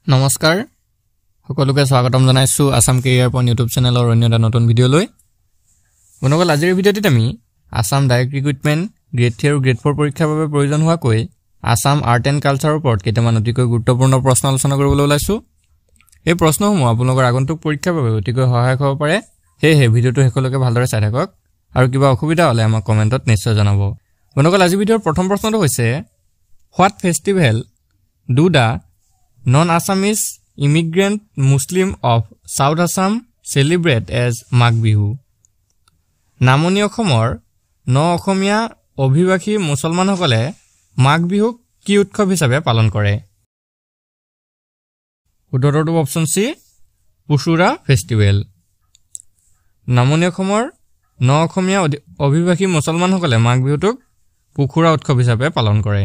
নমস্কাৰ সকলোকে স্বাগতম জনাইছো আসাম কেৰিয়াৰ পইণ্ট ইউটিউব চেনেলৰ অন্য এটা নতুন ভিডিঅ' লৈ বন্ধুসকল আজিৰ ভিডিঅ'টিত আমি আসাম ডাইৰেক্ট ৰিক্ৰুটমেণ্ট গ্ৰেড 3 আৰু গ্ৰেড 4 পৰীক্ষাৰ বাবে প্ৰয়োজন হোৱাকৈ আসাম আৰ্ট এণ্ড কালচাৰৰ ওপৰত কেইটামান অতিকৈ গুৰুত্বপূৰ্ণ প্ৰশ্ন আলোচনা কৰিবলৈ ওলাইছো এই প্ৰশ্নসমূহ আপোনালোকৰ আগন্তুক পৰীক্ষাৰ বাবে অতিকৈ সহায়ক হ'ব পাৰে সেয়েহে ভিডিঅ'টো শেষলৈকে ভালদৰে চাই থাকক আৰু কিবা অসুবিধা হ'লে আমাক কমেণ্টত নিশ্চয় জনাব বন্ধুসকল আজিৰ ভিডিঅ'ৰ প্ৰথম প্ৰশ্নটো হৈছে what festival do da Non-Assamese immigrant Muslim of South Assam celebrate as Mag Bihu. নামনি অসমৰ অসমীয়া অভিবাসী মুছলমানসকলে মাঘ বিহুক কি উৎসৱ হিচাপে পালন কৰে? উত্তৰটো অপচন সি পুছুৰা ফেষ্টিভেল। নামনি অসমৰ অসমীয়া অভিবাসী মুছলমানসকলে মাঘ বিহুটোক পুখুৰা উৎসৱ হিচাপে পালন কৰে।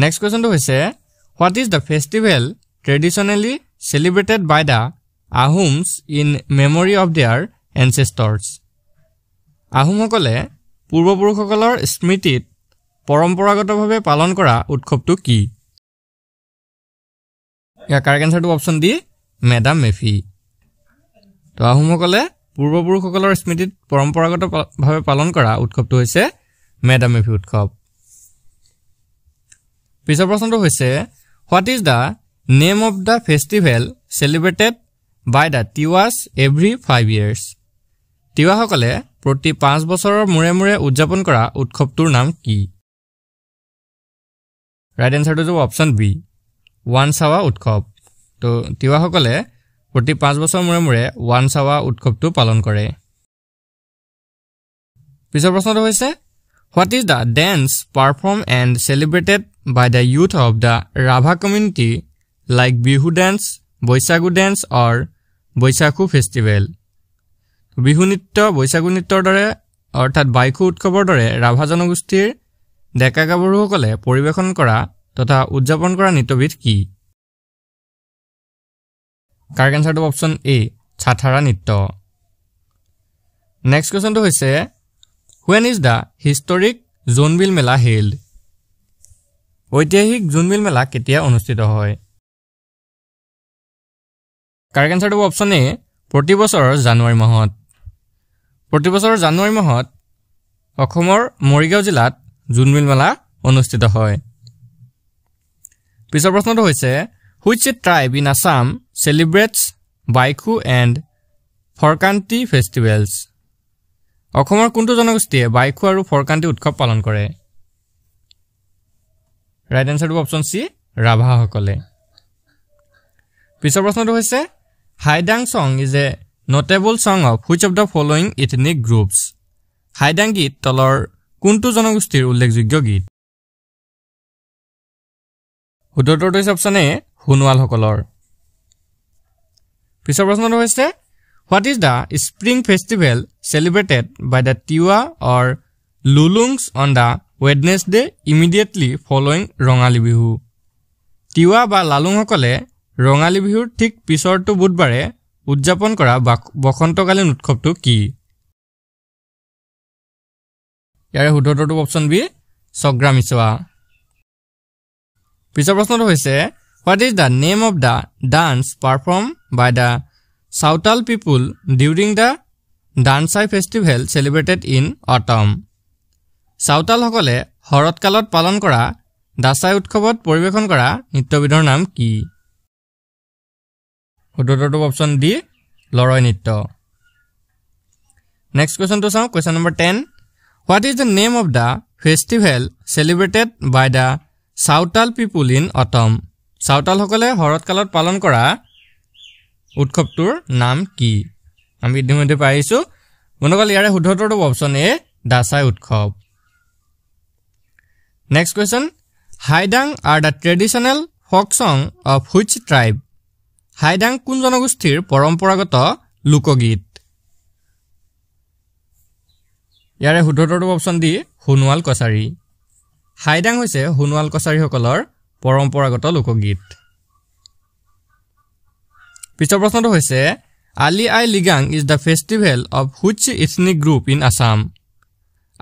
নেক্সট কোৱেশ্যনটো হৈছে What is the festival traditionally celebrated by the Ahoms in memory of their ancestors? আহোমসকলে পূৰ্বপুৰুষসকলৰ স্মৃতিত পৰম্পৰাগতভাৱে পালন কৰা উৎসৱটো কি? ইয়াৰ কাৰেক্ট এনসাৰটো অপচন ডি মেডাম মেফি। তো আহোমসকলে পূৰ্বপুৰুষসকলৰ স্মৃতিত পৰম্পৰাগতভাৱে পালন কৰা উৎসৱটো হৈছে মেডাম মেফি উৎসৱ। পিছৰ প্ৰশ্নটো হৈছে What is the name of the festival celebrated by the Tiwas every 5 years? তিৱাসকলে প্ৰতি 5 বছৰৰ মূৰে মূৰে উদযাপন কৰা উৎসৱটোৰ নাম কি? ৰাইট এনসাৰটো হ'ব অপচন বি ওৱানছাৱা উৎসৱ। তো তিৱাসকলে প্ৰতি 5 বছৰ মূৰে মূৰে ওৱানছাৱা উৎসৱটো পালন কৰে। পিছৰ প্ৰশ্নটো হৈছে What is the dance performed and celebrated by the youth of the Rabha community like Bihu dance, Boisagu dance or Boisaku festival? Bihu nitto, Boisagu nittor dore অৰ্থাৎ বাইখু উৎসৱৰ দৰে ৰাভা জনগোষ্ঠীৰ ডেকা গাভৰুসকলে পৰিৱেশন কৰা তথা উদযাপন কৰা নৃত্যবিধ কি? কাৰেক্ট এনসাৰটো অপচন এ ছাথাৰা নৃত্য। নেক্সট কোৱেশ্যনটো হৈছে When is the historic Jonbeel Mela held? ঐতিহাসিক জোনবিল মেলা কেতিয়া অনুষ্ঠিত হয়? কাৰেক্ট এনসাৰটো অপচন এ প্ৰতি বছৰৰ জানুৱাৰী মাহত। প্ৰতি বছৰৰ জানুৱাৰী মাহত অসমৰ মৰিগাঁও জিলাত জোনবিল মেলা অনুষ্ঠিত হয়। পিছৰ প্ৰশ্নটো হৈছে Which tribe in Assam celebrates Baikhu and Forkanti festivals? অসমৰ কোনটো জনগোষ্ঠীয়ে বাইখু আৰু ফৰকান্তি উৎসৱ পালন কৰে? ৰাইট এনসাৰটো অপচন সি ৰাভাসকলে। পিছৰ প্ৰশ্নটো হৈছে Haidang song is a notable song of which of the following ethnic groups? Haidang গীত তলৰ কোনটো জনগোষ্ঠীৰ উল্লেখযোগ্য গীত? উত্তৰটো হৈছে অপচন এ সোণোৱালসকলৰ। পিছৰ প্ৰশ্নটো হৈছে What is the spring festival celebrated by the Tiwa or Lulungs on the Wednesday immediately following Rongali Bihu? Tiwa বা লালুংসকলে ৰঙালী বিহুৰ ঠিক পিছৰটো বুধবাৰে উদযাপন কৰা বসন্তকালীন উৎসৱটো কি? ইয়াৰে শুদ্ধটো অপচন বি সগ্ৰামিছোৱা। পিছৰ প্ৰশ্নটো হৈছে What is the name of the dance performed by the Sautal people during the Dansai festival celebrated in autumn? Sautal সকলে শৰৎকালত পালন কৰা দাসাই উৎসৱত পৰিৱেশন কৰা নৃত্যবিধৰ নাম কি? উত্তৰটো অপচন ডি লৰয় নৃত্য। নেক্সট কোৱেশ্যনটো চাওঁ question number 10 What is the name of the festival celebrated by the Sautal people in autumn? Sautal সকলে শৰৎকালত পালন কৰা উৎসৱটোৰ নাম কি? আমি ইতিমধ্যে পাইছো বন্ধুসকল ইয়াৰে শুদ্ধটো অপচন এ দাসাই উৎসৱ। Next question Haidang are the traditional folk song of which tribe? হাইডাং কোন জনগোষ্ঠীৰ পৰম্পৰাগত লোকগীত? ইয়াৰে শুদ্ধটো অপচন ডি সোণোৱাল কছাৰী। হাইডাং হৈছে সোণোৱাল কছাৰীসকলৰ পৰম্পৰাগত লোকগীত। পিছৰ প্ৰশ্নটো হৈছে Ali Aye Ligang is the festival of which ethnic group in Assam?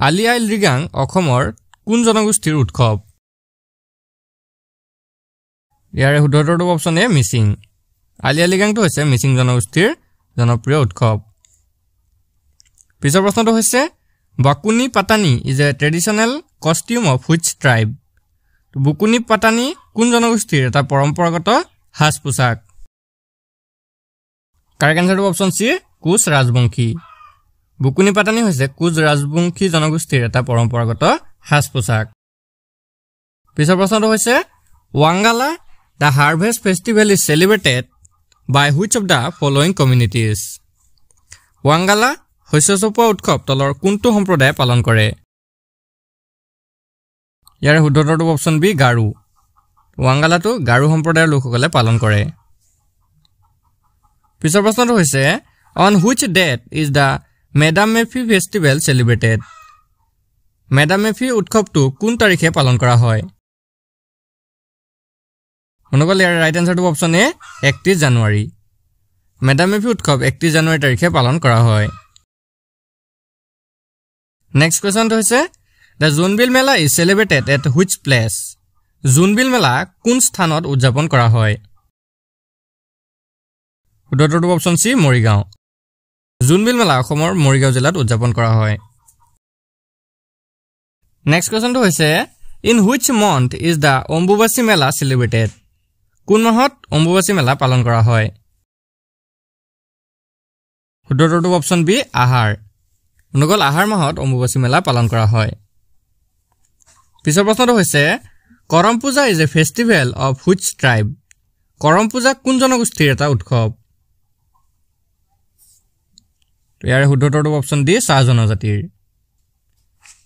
Ali Aye Ligang অসমৰ কোন জনগোষ্ঠীৰ উৎসৱ? ইয়াৰে শুদ্ধটো অপচন এ মিচিং আলি আই লৃগাংটো হৈছে মিচিং জনগোষ্ঠীৰ জনপ্ৰিয় উৎসৱ পিছৰ প্ৰশ্নটো হৈছে Bakuni Patani is a traditional costume of which tribe Bukuni Patani কোন জনগোষ্ঠীৰ এটা পৰম্পৰাগত সাজ পোছাক কাৰেক্ট আনসাৰটো অপচন সি কোচ ৰাজবংশী বুকুনি পাটানি হৈছে কোচ ৰাজবংশী জনগোষ্ঠীৰ এটা পৰম্পৰাগত সাজ পোছাক পিছৰ প্ৰশ্নটো হৈছে Wangala the harvest festival is celebrated by which of the following communities Wangala শস্য চপোৱা উৎসৱ তলৰ কোনটো সম্প্ৰদায়ে পালন কৰে ইয়াৰ শুদ্ধটো অপচন বি গাৰু ৱাংগালাটো গাৰু সম্প্ৰদায়ৰ লোকসকলে পালন কৰে পিছৰ প্ৰশ্নটো হৈছে on which date is the Madam Mefi festival celebrated Madam Mefi উৎসৱটো কোন তাৰিখে পালন কৰা হয় মনগল ইয়াৰ ৰাইট আনসাৰটো অপচন এ 31 জানুৱাৰী মেডাম মেফি উৎসৱ 31 জানুৱাৰী তাৰিখে পালন কৰা হয় নেক্সট কোৱেশ্চনটো হৈছে the Jonbeel Mela is celebrated at which place Jonbeel মেলা কোন স্থানত উদযাপন কৰা হয় উত্তৰটো অপচন সি মৰিগাঁও জোনবিল মেলা অসমৰ মৰিগাঁও জিলাত উদযাপন কৰা হয় নেক্সট কোৱেশ্চনটো হৈছে in which month is the Ambubachi Mela celebrated কোন মাহত অম্বুবাচী মেলা পালন কৰা হয় শুদ্ধটো অপচন বি আহাৰ অনুগল আহাৰ মাহত অম্বুবাচী মেলা পালন কৰা হয় পিছৰ প্ৰশ্নটো হৈছে কৰম পূজা is a festival of which tribe Karam পূজা কোন জনগোষ্ঠীৰ এটা উৎসৱ ইয়াৰ শুদ্ধটো অপচন ডি চাহ জনজাতিৰ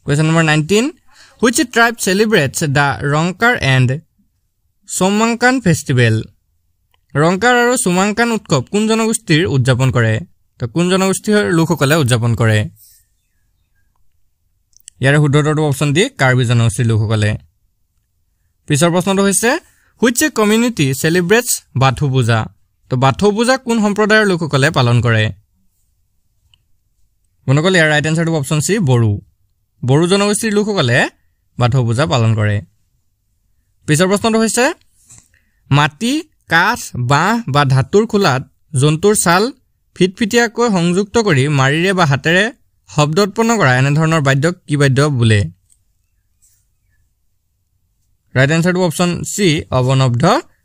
question number 19 which tribe celebrates the Ronkar and Somankan festival Ronkar আৰু Somankan উৎসৱ কোন জনগোষ্ঠীৰ উদযাপন কৰে তো কোন জনগোষ্ঠীৰ লোকসকলে উদযাপন কৰে ইয়াৰ শুদ্ধটো অপচন ডি কাৰ্বি জনগোষ্ঠীৰ লোকসকলে পিছৰ প্ৰশ্নটো হৈছে which community celebrates বাথৌ পূজা তো বাথৌ পূজা কোন সম্প্ৰদায়ৰ লোকসকলে পালন কৰে মনকল ইয়াৰ ৰাইট আনসাৰটো অপচন সি বড়ো বড়ো জনগোষ্ঠীৰ লোকসকলে বাথৌ পূজা পালন কৰে পিছৰ প্ৰশ্নটো হৈছে মাটি কাঠ বাঁহ বা ধাতুৰ খোলাত জন্তুৰ ছাল ফিটফিটিয়াকৈ সংযুক্ত কৰি মাৰিৰে বা হাতেৰে শব্দ উৎপন্ন কৰা এনে ধৰণৰ বাদ্যক কি বাদ্য বোলে ৰাইট আনসাৰটো অপচন সি অবনব্ধ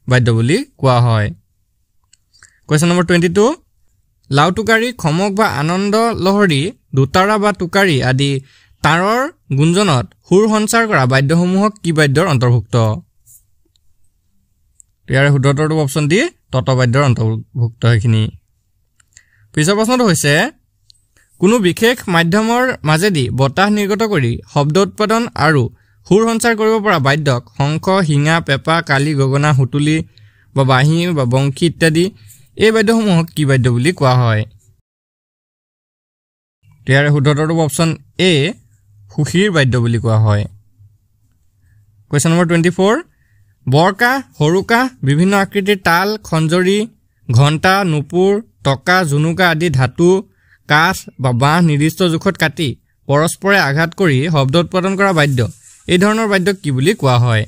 বাদ্য বুলি কোৱা হয় কোৱেশ্চন নম্বৰ 22 লাউটুকাৰী খমক বা আনন্দ লহৰী দুতাৰা বা টুকাৰী আদি তাৰৰ গুঞ্জনত সুৰ সঞ্চাৰ কৰা বাদ্যসমূহক কি বাদ্যৰ অন্তৰ্ভুক্ত ইয়াৰ শুদ্ধটো অপচন ডি ততবাদ্যৰ অন্তৰ্ভুক্ত এখিনি পিছৰ প্ৰশ্নটো হৈছে কোনো বিশেষ মাধ্যমৰ মাজেদি বতাহ নিৰ্গত কৰি শব্দ উৎপাদন আৰু সুৰ সঞ্চাৰ কৰিব পৰা বাদ্যক শংখ হিঙা পেপা কালি গগনা হুতুলি বা বাঁহী বা বংশী ইত্যাদি এই বাদ্যসমূহক কি বাদ্য বুলি কোৱা হয় ইয়াৰ শুদ্ধটো অপচন এ সুখীৰ বাদ্য বুলি কোৱা হয় কোৱেশ্চন নম্বৰ 24 বৰকা হৰুকা বিভিন্ন আকৃতিৰ তাল খঞ্জৰী ঘণ্টা নুপুৰ টকা জুনুকা আদি ধাতু কাঠ বা বাঁহ নিৰ্দিষ্ট জোখত কাটি পৰস্পৰে আঘাত কৰি শব্দ উৎপাদন কৰা বাদ্য এই ধৰণৰ বাদ্যক কি বুলি কোৱা হয়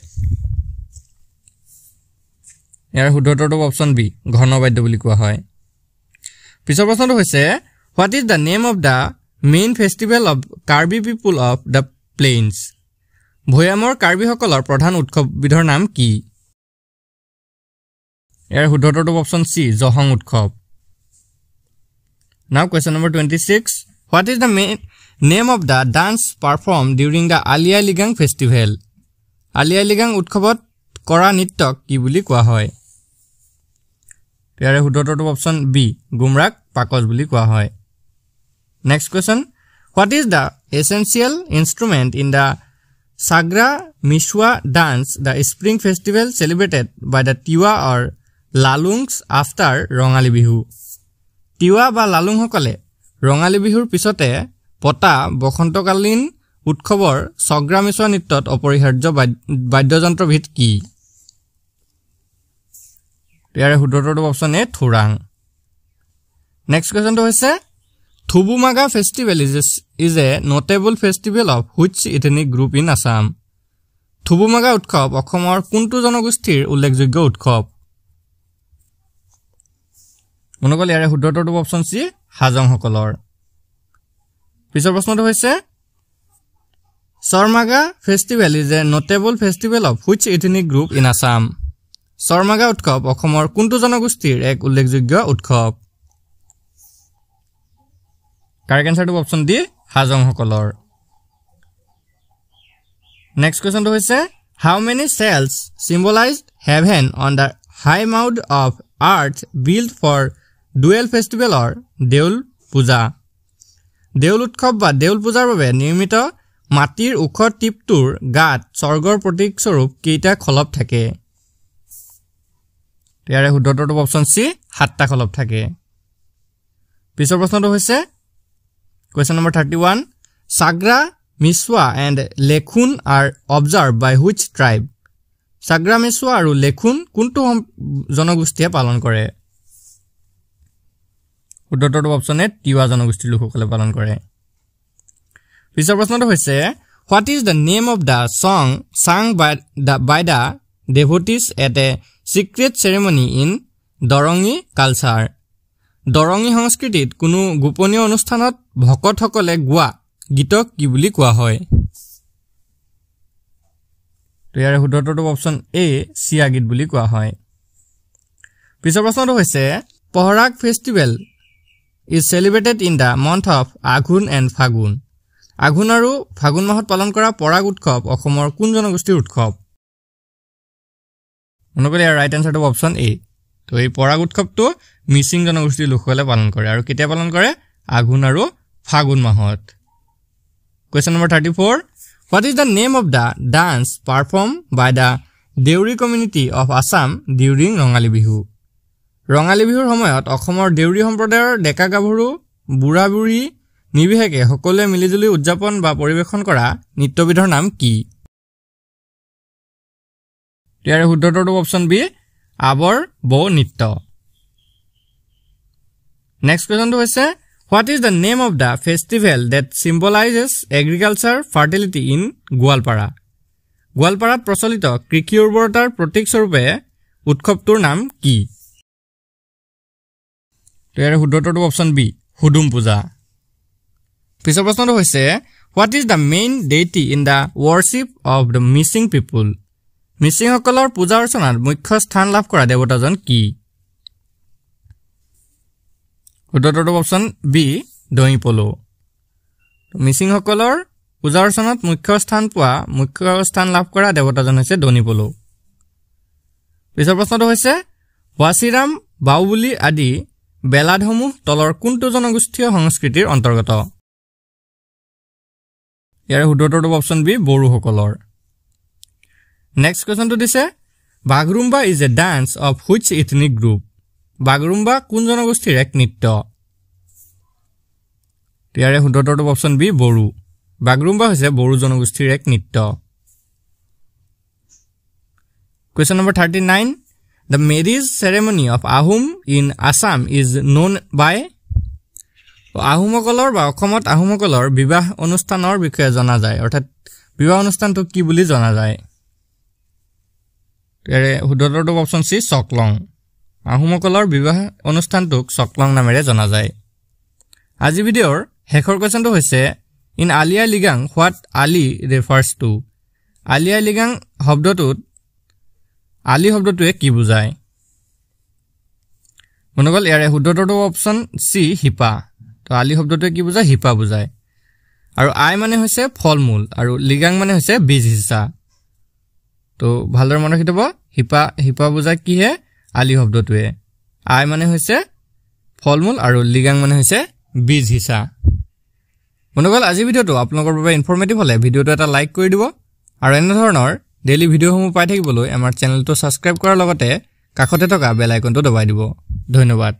ইয়াৰ শুদ্ধটো অপচন বি ঘন বাদ্য বুলি কোৱা হয় পিছৰ প্ৰশ্নটো হৈছে what is the name of the main festival of Karbi people of the plains ভৈয়ামৰ কাৰ্বিসকলৰ প্ৰধান উৎসৱবিধৰ নাম কি ইয়াৰ শুদ্ধটো অপচন সি জহং উৎসৱ now question number 26 what is the name of the dance perform during the Ali Aye Ligang festival Ali Aye Ligang উৎসৱত কৰা নৃত্যক কি বুলি কোৱা হয় ইয়াৰ শুদ্ধটো অপচন বি গুমৰাগ পাকজ বুলি কোৱা হয় next question what is the essential instrument in the Sagra Mishwa dance, the spring festival celebrated by the Tiwa or Lalungs after Rongali Bihu. Tiwa বা লালুং সকলে ৰঙালী বিহুৰ পিছতে পতা বসন্তকালীন উৎসৱৰ সগ্ৰা মিছৱা নৃত্যত অপৰিহাৰ্য বাদ্যযন্ত্ৰবিধ কি ইয়াৰ শুদ্ধটো অপচন এ থুৰাং নেক্সট কোৱেশ্চনটো হৈছে Thubumaga festival is a notable festival of which ethnic group in Assam? থুবুমাগা উৎসৱ অসমৰ কোনটো জনগোষ্ঠীৰ উল্লেখযোগ্য উৎসৱ মনগল ইয়াৰে শুদ্ধটো অপচন সি হাজংসকলৰ পিছৰ প্ৰশ্নটো হৈছে Sarmaga festival is a notable festival of which ethnic group in Assam Sarmaga উৎসৱ অসমৰ কোনটো জনগোষ্ঠীৰ এক উল্লেখযোগ্য উৎসৱ কাৰেক্ট আনসাৰটো অপচন ডি হাজংসকলৰ Next question is how many cells symbolize heaven on the high mound of earth built for dual festival or Deul Puja Deul উৎসৱ বা দেউল পূজাৰ বাবে নিৰ্মিত মাটিৰ উখৰ টিপটোৰ গাত স্বৰ্গৰ প্ৰতীক স্বৰূপ কেইটা খলপ থাকে ইয়াৰে শুদ্ধটো অপচন সি 7টা খলপ থাকে পিছৰ প্ৰশ্নটো হৈছে question number 31 Sagra Miswa and Lekhun are observed by which tribe? Sagra Miswa আৰু Lekhun কোনটো জনগোষ্ঠীয়ে পালন কৰে? উত্তৰটো অপচন এ তিৱা জনগোষ্ঠীৰ লোকসকলে পালন কৰে। পিছৰ প্ৰশ্নটো হৈছে What is the name of the song sung by the devotees at a secret ceremony in Dorongi culture? Dorongi সংস্কৃতিত কোনো গোপনীয় অনুষ্ঠানত ভকতসকলে গোৱা গীতক কি বুলি কোৱা হয় তো ইয়াৰ শুদ্ধটো অপচন এ সিয়া গীত বুলি কোৱা হয় পিছৰ প্ৰশ্নটো হৈছে পহৰাগ festival is celebrated in the month of Aghun and Phagun Aghun আৰু Phagun মাহত পালন কৰা পৰাগ উৎসৱ অসমৰ কোন জনগোষ্ঠীৰ উৎসৱ মনকলে ইয়াৰ ৰাইট আনসাৰটো অপচন এ তো এই পৰাগ উৎসৱটো মিচিং জনগোষ্ঠীৰ লোকসকলে পালন কৰে আৰু কেতিয়া পালন কৰে আঘোণ আৰু ফাগুন মাহত Question number 34 What is the name of the dance performed by the Deuri community of Assam during Rongali Bihu Rongali Bihur সময়ত অসমৰ দেউৰী সম্প্ৰদায়ৰ ডেকা গাভৰু বুঢ়া বুঢ়ী নিবিহেকে সকলোৱে মিলিজুলি উদযাপন বা পৰিবেশন কৰা নৃত্যবিধৰ নাম কি ইয়াৰ শুদ্ধটো অপচন বি আবৰ বৌ নৃত্য Next question to হৈছে What is the name of the festival that symbolizes agriculture fertility in Gwalpara? Gwalparat প্ৰচলিত কৃষি উৰ্বৰতাৰ প্ৰতীক স্বৰূপে উৎসৱটোৰ নাম কি? ইয়াৰ শুদ্ধটো অপচন বি হুদুম পূজা পিছৰ প্ৰশ্নটো হৈছে What is the main deity in the worship of the missing people? Mising সকলৰ পূজা অৰ্চনাত মুখ্য স্থান লাভ কৰা দেৱতাজন কি? উত্তৰটো অপচন বি দই পলো মিচিং সকলৰ পূজা অৰ্চনাত মুখ্য স্থান লাভ কৰা দেৱতাজন হৈছে দনি পলো পিছৰ প্ৰশ্নটো হৈছে ৱাসিৰাম বাউবুলি আদি বেলাধমু তলৰ কোনটো জনগোষ্ঠীয় সংস্কৃতিৰ অন্তৰ্গত ইয়াৰ শুদ্ধটো অপচন বি বড়ো সকলৰ নেক্সট কোৱেশ্চনটো দিছে Bagurumba is a dance of which ethnic group Bagurumba কোন জনগোষ্ঠীৰ এক নৃত্য ইয়াৰে শুদ্ধটো অপচন বি বড়ো বাগৰুম্বা হৈছে বড়ো জনগোষ্ঠীৰ এক নৃত্য Question number 39 The marriage ceremony of Ahum in Assam is known by আহোমসকলৰ বা অসমত আহোমসকলৰ বিবাহ অনুষ্ঠানৰ বিষয়ে জনা যায় অৰ্থাৎ বিবাহ অনুষ্ঠানটো কি বুলি জনা যায় ইয়াৰে শুদ্ধটো অপচন সি সকলং আহোমসকলৰ বিবাহ অনুষ্ঠানটোক সকলং নামেৰে জনা যায় আজি ভিডিঅ'ৰ শেষৰ কোৱেশ্চনটো হৈছে in Aliya Ligang what Ali refers to Aliya Ligang শব্দটোত আলি শব্দটোৱে কি বুজায় মনগল ইয়াৰে শুদ্ধটো অপচন সি হিপা তো আলি শব্দটোৱে কি বুজায় হিপা বুজায় আৰু আই মানে হৈছে ফলমূল আৰু লিগাং মানে হৈছে বীজ হিচা তো ভালদৰে মনত ৰাখিব হিপা বুজায় কি হে আলি শব্দটোৱে আই মানে হৈছে ফলমূল আৰু লিগাং মানে হৈছে বীজ হিচা মনগল আজি ভিডিঅ'টো আপোনালোকৰ বাবে ইনফৰমেটিভ হলে ভিডিঅ'টো এটা লাইক কৰি দিব আৰু এনে ধৰণৰ ডেইলি ভিডিঅ'সমূহ পাই থাকিবলৈ আমাৰ চেনেলটো সাবস্ক্ৰাইব কৰাৰ লগতে কাষতে থকা বেল আইকনটো দবাই দিব ধন্যবাদ